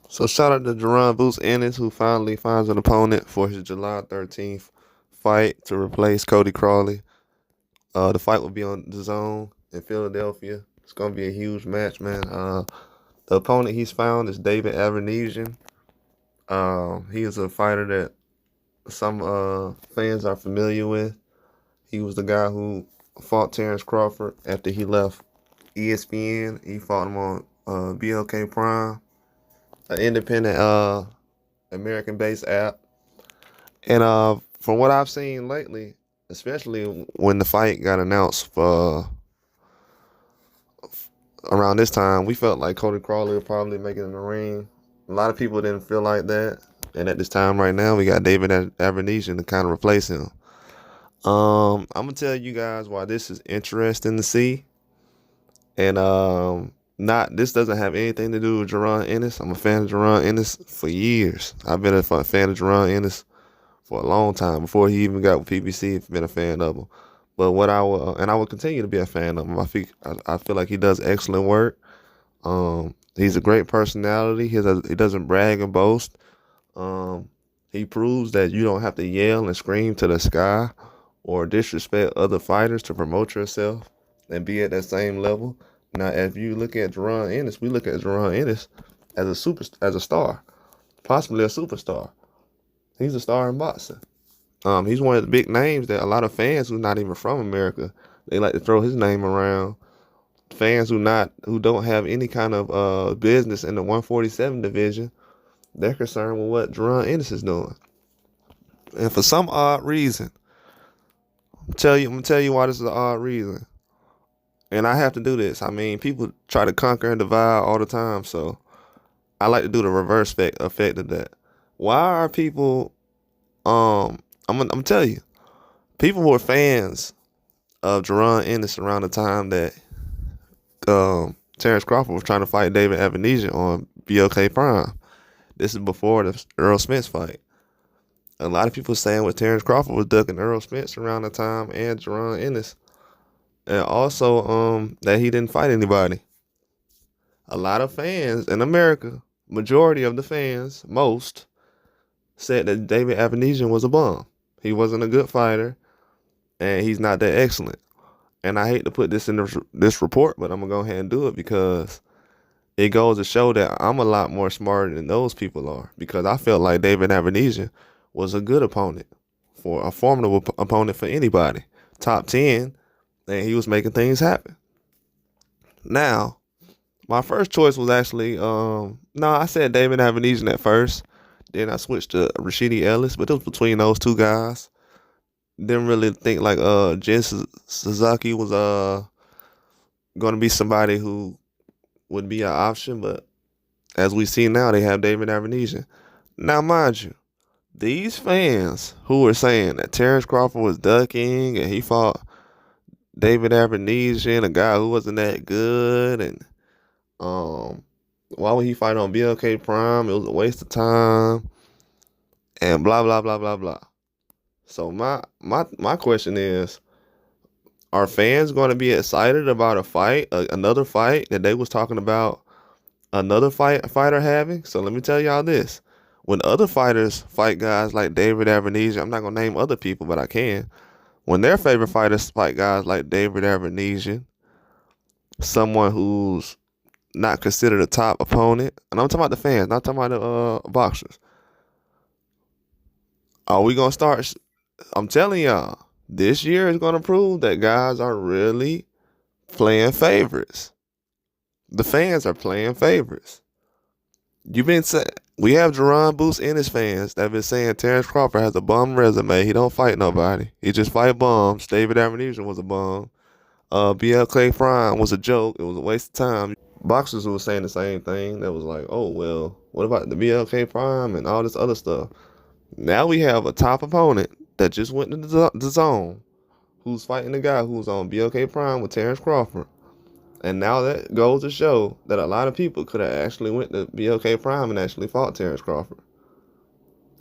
So shout out to Jaron Ennis, who finally finds an opponent for his July 13th fight to replace Cody Crowley. The fight will be on the Zone in Philadelphia. It's gonna be a huge match, man. The opponent he's found is David Avanesyan. He is a fighter that some fans are familiar with. He was the guy who fought Terrence Crawford after he left ESPN. He fought him on BLK Prime, an independent American-based app. And from what I've seen lately, especially when the fight got announced for around this time, we felt like Cody Crowley would probably make it in the ring. A lot of people didn't feel like that. And at this time right now, we got David Avanesyan to kind of replace him. I'm gonna tell you guys why this is interesting to see. And not this doesn't have anything to do with Jaron Ennis. I'm a fan of Jaron Ennis for years. I've been a fan of Jaron Ennis for a long time before he even got with PBC. I've been a fan of him. But what I will continue to be a fan of him. I feel like he does excellent work. He's a great personality. He doesn't brag and boast. He proves that you don't have to yell and scream to the sky or disrespect other fighters to promote yourself and be at that same level. Now, if you look at Jaron Ennis, we look at Jaron Ennis as a star, possibly a superstar. He's a star in boxing. He's one of the big names that a lot of fans who's not even from America, they like to throw his name around. Fans who don't have any kind of business in the 147 division, they're concerned with what Jaron Ennis is doing. And for some odd reason, I'm gonna tell you why this is an odd reason. And I have to do this. I mean, people try to conquer and divide all the time, so I like to do the reverse effect of that. Why are people? I'm gonna tell you, people who are fans of Jaron Ennis around the time that Terrence Crawford was trying to fight David Avanesyan on BLK Prime. This is before the Earl Spence fight. A lot of people saying what Terrence Crawford was ducking Earl Spence around the time and Jaron Ennis. And also that he didn't fight anybody. A lot of fans in America, majority of the fans, most, said that David Avanesyan was a bum. He wasn't a good fighter, and he's not that excellent. And I hate to put this in this report, but I'm going to go ahead and do it because it goes to show that I'm a lot more smarter than those people are, because I felt like David Avanesyan was a good opponent, for a formidable opponent for anybody. Top 10, and he was making things happen. Now, my first choice was actually, no, I said David Avanesyan at first. Then I switched to Rashidi Ellis, but it was between those two guys. Didn't really think like Jen Suzuki was going to be somebody who would be an option, but as we see now, they have David Avanesyan. Now, mind you, these fans who were saying that Terrence Crawford was ducking and he fought David Avanesyan, a guy who wasn't that good, and why would he fight on BLK Prime? It was a waste of time, and blah blah blah blah blah. So my question is, are fans going to be excited about a fight, another fight that they was talking about, another fighter having? So let me tell y'all this: when other fighters fight guys like David Avanesyan, I'm not gonna name other people, but I can. When their favorite fighters fight guys like David Avanesyan, someone who's not considered a top opponent, and I'm talking about the fans, not talking about the boxers. Are we gonna start? I'm telling y'all, this year is gonna prove that guys are really playing favorites. The fans are playing favorites. You've been saying we have Jaron Ennis fans that have been saying Terrence Crawford has a bum resume. He don't fight nobody. He just fight bums. David Avanesyan was a bum. BLK Prime was a joke. It was a waste of time. Boxers were saying the same thing. That was like, oh, well, what about the BLK Prime and all this other stuff? Now we have a top opponent that just went to the Zone, who's fighting the guy who's on BLK Prime with Terrence Crawford. And now that goes to show that a lot of people could have actually went to BLK Prime and actually fought Terrence Crawford.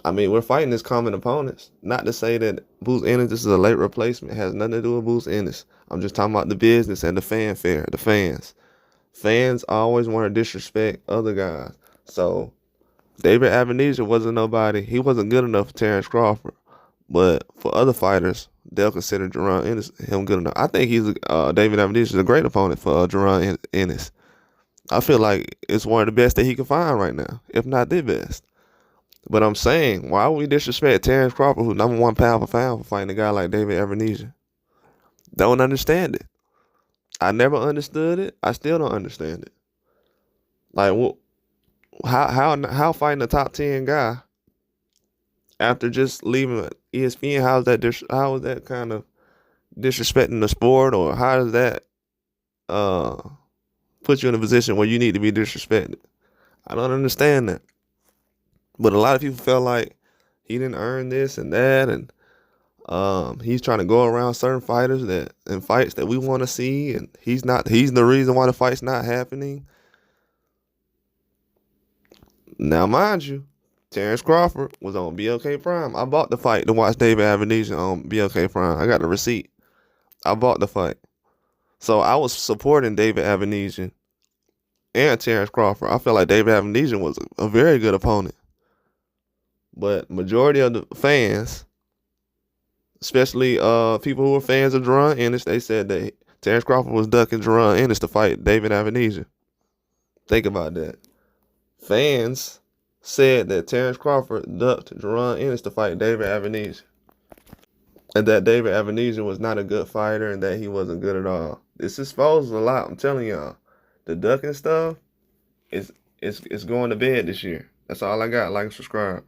I mean, we're fighting as common opponents. Not to say that Ennis, this is a late replacement. It has nothing to do with Ennis. I'm just talking about the business and the fanfare, the fans. Fans always want to disrespect other guys. So David Avanesyan wasn't nobody. He wasn't good enough for Terrence Crawford. But for other fighters, they'll consider Jaron Ennis him good enough. I think David Avanesyan is a great opponent for Jaron Ennis. I feel like it's one of the best that he can find right now, if not the best. But I'm saying, why would we disrespect Terrence Crawford, who's #1 pound for pound, for fighting a guy like David Avanesyan? Don't understand it. I never understood it. I still don't understand it. Like, how fighting a top 10 guy after just leaving ESPN? How is that kind of disrespecting the sport, or how does that uh put you in a position where you need to be disrespected? I don't understand that. But a lot of people felt like he didn't earn this and that, and he's trying to go around certain fighters that in fights that we want to see, and he's the reason why the fight's not happening. Now, mind you, Terrence Crawford was on BLK Prime. I bought the fight to watch David Avanesyan on BLK Prime. I got the receipt. I bought the fight. So I was supporting David Avanesyan and Terrence Crawford. I felt like David Avanesyan was a very good opponent. But majority of the fans, especially people who were fans of Jaron Ennis, they said that Terrence Crawford was ducking Jaron Ennis to fight David Avanesyan. Think about that. Fans said that Terrence Crawford ducked Jaron Ennis to fight David Avanesyan, and that David Avanesyan was not a good fighter and that he wasn't good at all. This exposes a lot. I'm telling y'all, the ducking stuff is going to bed this year. That's all I got. Like and subscribe.